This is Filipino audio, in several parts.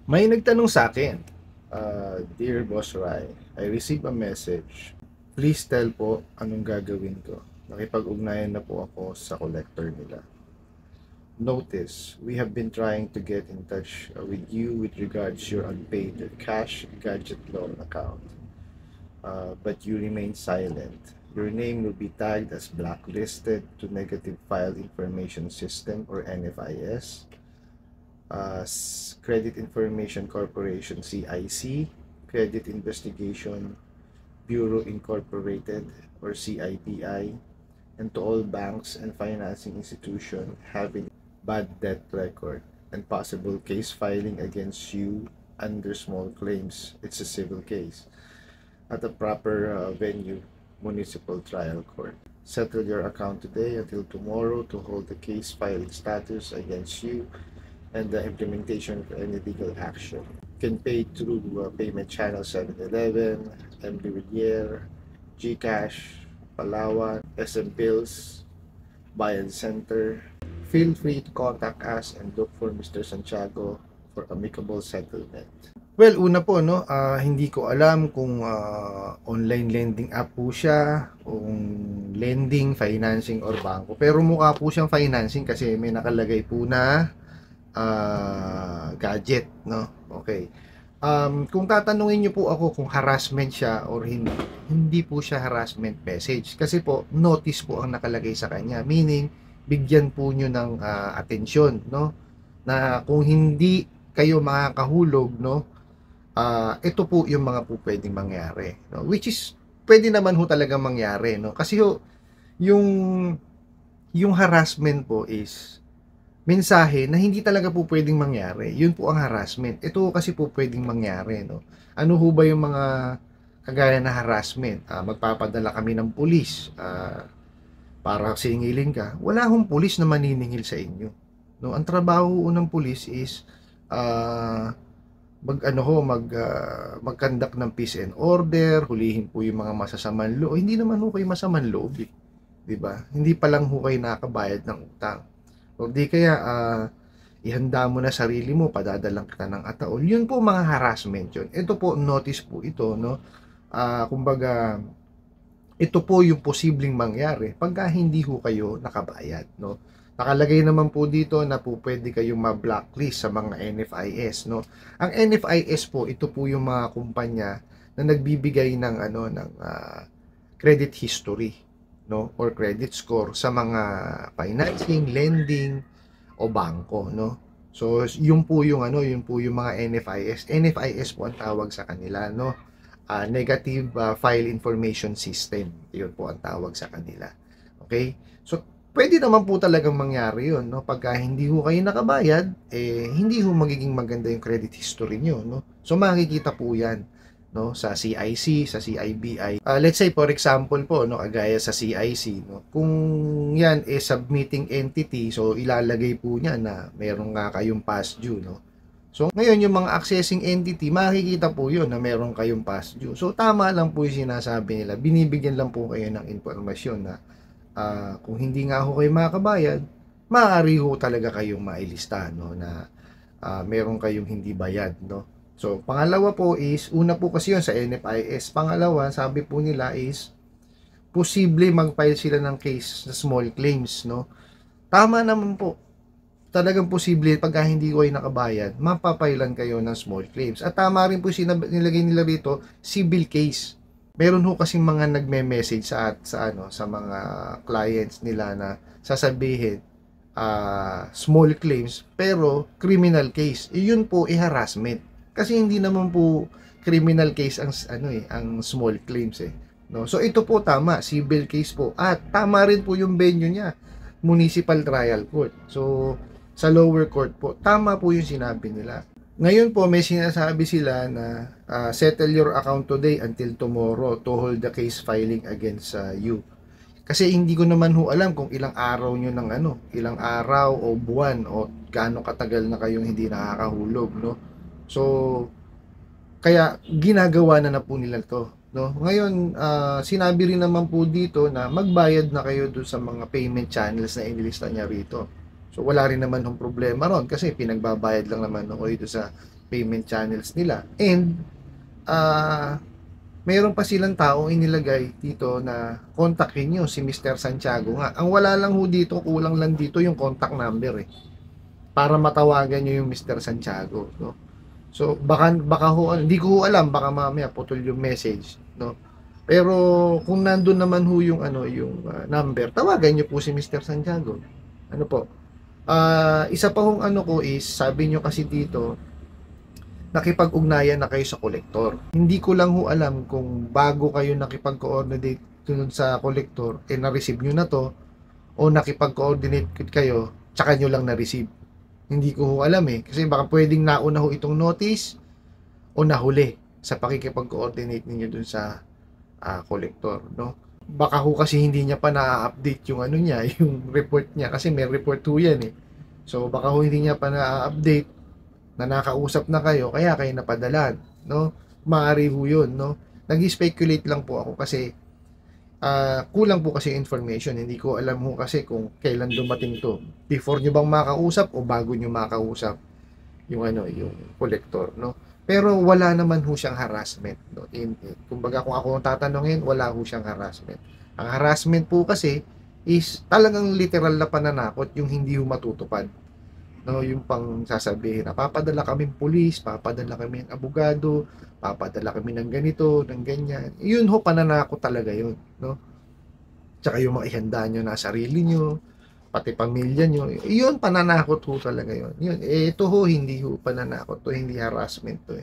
May nagtanong sa akin, Dear Boss Rai, I received a message. Please tell po anong gagawin ko. Nakipag-ugnayan na po ako sa collector nila. Notice, we have been trying to get in touch with you with regards your unpaid cash gadget loan account. But you remain silent. Your name will be tagged as blacklisted to Negative File Information System or NFIS. Credit Information Corporation CIC, Credit Investigation Bureau Incorporated or CIBI, and to all banks and financing institutions having bad debt record and possible case filing against you under small claims. It's a civil case at a proper venue, municipal trial court. Settle your account today until tomorrow to hold the case filing status against you and the implementation of any legal action. You can pay through payment channel 7-Eleven, MD Villiers, GCash, Palawan, SM Bills, Bayan Center. Feel free to contact us and look for Mr. Santiago for amicable settlement. Well, una po, no, hindi ko alam kung online lending app po siya, kung lending, financing, or bangko. Pero mukha po siyang financing kasi may nakalagay po na gadget, no? Okay. Kung tatanungin niyo po ako kung harassment siya or hindi, hindi po siya harassment message. Kasi po, notice po ang nakalagay sa kanya. Meaning, bigyan po niyo ng atensyon, no? Na kung hindi kayo makakahulog, no? Ito po yung mga po pwedeng mangyari, no? Which is, pwede naman ho talaga mangyari, no? Kasi ho, yung harassment po is mensahe na hindi talaga po pwedeng mangyari. Yun po ang harassment. Ito kasi po pwedeng mangyari, no? Ano ho ba yung mga kagaya na harassment? Magpapadala kami ng pulis para singilin ka. Wala hong pulis na maniningil sa inyo, no? Ang trabaho ng pulis is mag-conduct ng peace and order, hulihin po yung mga masasamang loob. Hindi naman ho kayo masamang loob, eh. 'Di ba? Hindi pa lang ho kayo nakabayad ng utang. O di kaya ihanda mo na sarili mo, padadalang kita ng ataol. Yun po mga harassment yun. Ito po, notice po ito, no? Kumbaga, ito po yung posibleng mangyari pagka hindi ho kayo nakabayad, no? Nakalagay naman po dito na po pwede kayong ma-blacklist sa mga NFIS, no? Ang NFIS po, ito po yung mga kumpanya na nagbibigay ng credit history, no, or credit score sa mga financing, lending o bangko, no. So yun po yung mga NFIS. NFIS po ang tawag sa kanila, no. Negative File Information System. Yun po ang tawag sa kanila. Okay? So pwede naman po talagang mangyari yun, no. Pagka hindi ho kayo nakabayad, hindi ho magiging maganda yung credit history niyo, no. So makikita po yan, no, sa CIC, sa CIBI. Let's say for example po, no, kagaya sa CIC, no, kung yan submitting entity, so ilalagay po niya na meron nga kayong past due, no. So ngayon yung mga accessing entity, makikita po yun na meron kayong past due. So tama lang po yung sinasabi nila. Binibigyan lang po kayo ng impormasyon na kung hindi nga ho kayo makakabayad, maaari ho talaga kayong mailista, no, na meron kayong hindi bayad, no. So, pangalawa po is, una po kasi yun sa NFIS. Pangalawa, sabi po nila is, posible mag-file sila ng case sa small claims, no? Tama naman po. Talagang posible, pagka hindi ko ay nakabayad, mapapailan kayo ng small claims. At tama rin po nilagay nila rito, civil case. Meron ho kasing mga nagme-message sa mga clients nila na sasabihin, small claims, pero criminal case. Iyon po, harassment. Kasi hindi naman po criminal case ang small claims, no. So ito po tama, civil case po. At tama rin po yung venue niya, municipal trial court. So sa lower court po, tama po yung sinabi nila. Ngayon po may sinasabi sila na settle your account today until tomorrow to hold the case filing against you. Kasi hindi ko naman ho alam kung ilang araw nyo ilang araw o buwan o gaano katagal na kayong hindi nakakahulog, no. So, kaya ginagawa na po nila to, no. Ngayon, sinabi rin naman po dito na magbayad na kayo doon sa mga payment channels na inilista niya rito. So, wala rin naman ng problema ron kasi pinagbabayad lang naman ako dito sa payment channels nila. And mayroon pa silang taong inilagay dito na kontakin nyo si Mr. Santiago nga. Ang wala lang ho dito, kulang lang dito yung contact number para matawagan nyo yung Mr. Santiago, no? So baka ho, hindi ko ho alam, baka mamaya putol yung message, no? Pero kung nandun naman ho yung number, tawagan nyo po si Mr. Santiago. Ano po? Isa pa hong ko is, sabi nyo kasi dito, nakipag-ugnayan na kayo sa kolektor. Hindi ko lang ho alam kung bago kayo nakipag-coordinate dun sa kolektor, na-receive nyo na to, o nakipag-coordinate kayo, tsaka nyo lang na-receive. Hindi ko ho alam kasi baka pwedeng nauna ho itong notice, o nahuli sa pakikipag-coordinate ninyo dun sa kolektor, no? Baka ho kasi hindi niya pa na-update yung niya, yung report niya, kasi may report ho yan So baka ho hindi niya pa na-update na nakausap na kayo, kaya kayo napadalan, no? Maaari ho yun, no? Nag-speculate lang po ako kasi kulang po kasi information. Hindi ko alam ho kasi kung kailan dumating to. Before nyo bang makausap o bago nyo makausap yung yung collector, no? Pero wala naman ho siyang harassment, no? Kumbaga kung ako tatanungin, wala ho siyang harassment. Ang harassment po kasi is talagang literal na pananakot, yung hindi ho matutupad. No, yung pang sasabihin na papadala kaming pulis, papadala kami ng abogado, papadala kami ng ganito, ng ganyan. Yun ho, pananakot talaga yun, no? Tsaka yung mga ihanda nyo na sarili nyo, pati pamilya nyo, yun, pananakot ho talaga yun. Yun, ito ho, hindi ho pananakot to, hindi harassment to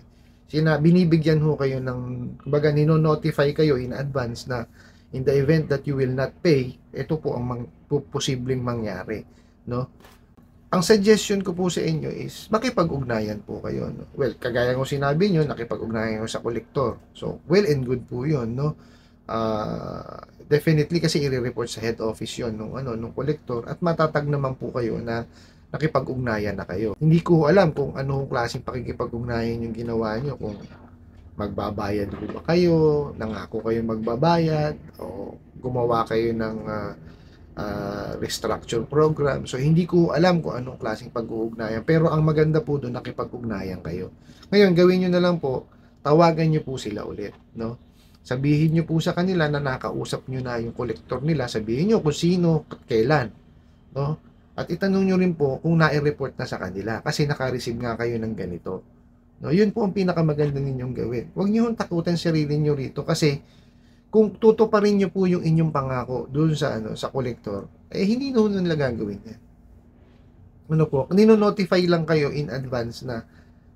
binibigyan ho kayo ng, kumbaga, nino-notify kayo in advance na in the event that you will not pay, ito po ang posibleng mangyari, no? Ang suggestion ko po sa inyo is makipag-ugnayan po kayo, no? Well, kagaya ng sinabi nyo, nakipag-ugnayan kayo sa kolektor. So, well and good po yun, no? Definitely kasi i-report sa head office yun nung kolektor, at matatag naman po kayo na nakipag-ugnayan na kayo. Hindi ko alam kung anong klaseng pakikipag-ugnayan yung ginawa nyo, kung magbabayad po ba kayo, nangako kayo magbabayad, o gumawa kayo ng restructure program. So hindi ko alam kung anong klaseng pag-uugnayan, pero ang maganda po doon, nakipag-ugnayan kayo. Ngayon, gawin nyo na lang po, tawagan nyo po sila ulit, no? Sabihin nyo po sa kanila na nakausap nyo na yung kolektor nila, sabihin nyo kung sino at kailan, no? At itanong nyo rin po kung na-report na sa kanila, kasi naka-receive nga kayo ng ganito, no? Yun po ang pinakamaganda ninyong gawin. Huwag nyo takutan sarili nyo rito, kasi kung tutuparin nyo po yung inyong pangako doon sa sa kolektor, hindi na nila gagawin yan. Ano po, nino-notify lang kayo in advance na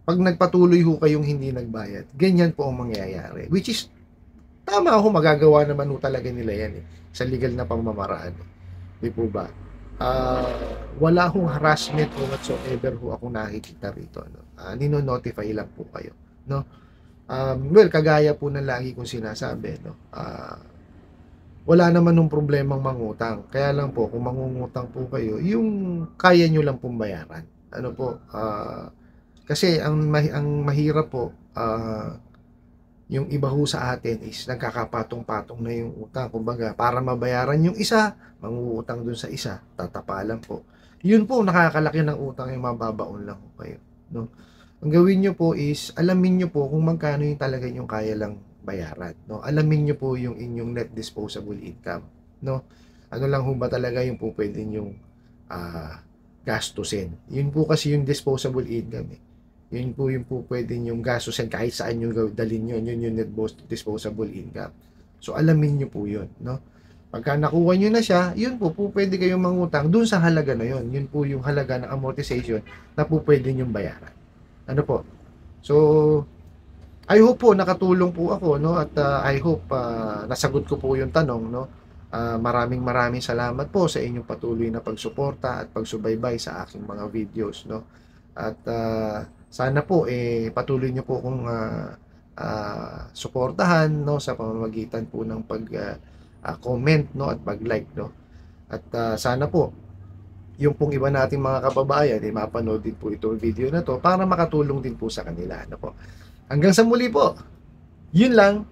pag nagpatuloy ho kayong hindi nagbayad, ganyan po ang mangyayari. Which is, tama ho, magagawa naman ho talaga nila yan sa legal na pamamaraan. Di po ba? Wala hong harassment o whatsoever ho ako nakikita rito. Nino-notify lang po kayo, no? Well, kagaya po ng lagi kong sinasabi, no? Wala naman nung problemang mangutang. Kaya lang po, kung mangungutang po kayo, yung kaya nyo lang pong bayaran. Ano po, kasi ang mahirap po, yung iba ho sa atin is nagkakapatong-patong na yung utang. Kumbaga, para mabayaran yung isa, mangungutang dun sa isa, tatapalan po. Yun po, nakakalaki ng utang, yung mababaon lang po kayo, no? Ang gawin nyo po is, alamin nyo po kung magkano yung talaga yung kaya lang bayaran, no? Alamin nyo po yung inyong net disposable income, no? Ano lang ho ba talaga yung po pwede nyong gastusin. Yun po kasi yung disposable income Yun po yung po pwede nyong gastusin kahit saan nyo dalhin yun. Yun yung net disposable income. So, alamin nyo po yun, no? Pagka nakuha nyo na siya, yun po pwede kayong mangutang dun sa halaga na yun. Yun po yung halaga ng amortization na po pwede nyong bayaran. Ano po? So, I hope po nakatulong po ako, no? At I hope nasagot ko po yung tanong, no? Maraming salamat po sa inyong patuloy na pagsuporta at pagsubaybay sa aking mga videos, no? At sana po patuloy niyo po kung suportahan, no, sa pamamagitan po ng pag-comment, no, at pag-like, no. At sana po yung pong iba nating mga kababayan mapanood din po itong video na to para makatulong din po sa kanila, ano po. Hanggang sa muli po. Yun lang.